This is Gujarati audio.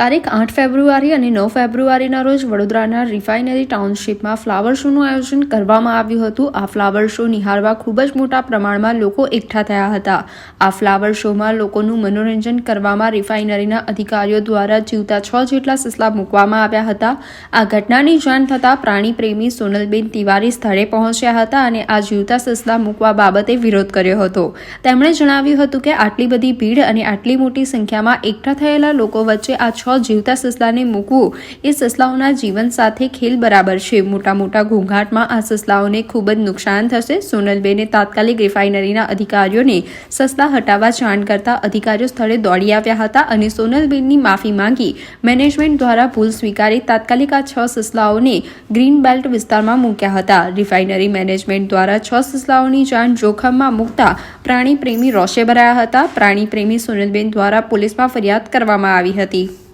તારીખ 8 ફેબ્રુઆરી અને 9 ફેબ્રુઆરીના રોજ વડોદરાના રિફાઇનરી ટાઉનશીપમાં ફ્લાવર શોનું આયોજન કરવામાં આવ્યું હતું। આ ફ્લાવર શો નિહાળવા ખૂબ જ મોટા પ્રમાણમાં લોકો એકઠા થયા હતા। આ ફ્લાવર શોમાં લોકોનું મનોરંજન કરવામાં રિફાઇનરીના અધિકારીઓ દ્વારા જીવતા 6 જેટલા સસલા મૂકવામાં આવ્યા હતા। આ ઘટનાની જાણ થતાં પ્રાણી પ્રેમી સોનલબેન તિવારી સ્થળે પહોંચ્યા હતા અને આ જીવતા સસલા મૂકવા બાબતે વિરોધ કર્યો હતો। તેમણે જણાવ્યું હતું કે આટલી બધી ભીડ અને આટલી મોટી સંખ્યામાં એકઠા થયેલા લોકો વચ્ચે આ 6 જીવતા સસલાને મૂકવું એ સસલાઓના જીવન સાથે ખેલ બરાબર છે। મોટા ઘોંઘાટમાં આ સસલાઓને ખૂબ જ નુકસાન થશે। સોનલબેને તાત્કાલિક રિફાઇનરીના અધિકારીઓને સસલા હટાવવા જાણ કરતા અધિકારીઓ સ્થળે દોડી આવ્યા હતા અને સોનલબેનની માફી માંગી મેનેજમેન્ટ દ્વારા ભૂલ સ્વીકારી તાત્કાલિક આ 6 સસલાઓને ગ્રીન બેલ્ટ વિસ્તારમાં મૂક્યા હતા। રિફાઇનરી મેનેજમેન્ટ દ્વારા 6 સસલાઓની જાન જોખમમાં મૂકતા પ્રાણી પ્રેમી રોષે ભરાયા હતા। પ્રાણી પ્રેમી સોનલબેન દ્વારા પોલીસમાં ફરિયાદ કરવામાં આવી હતી।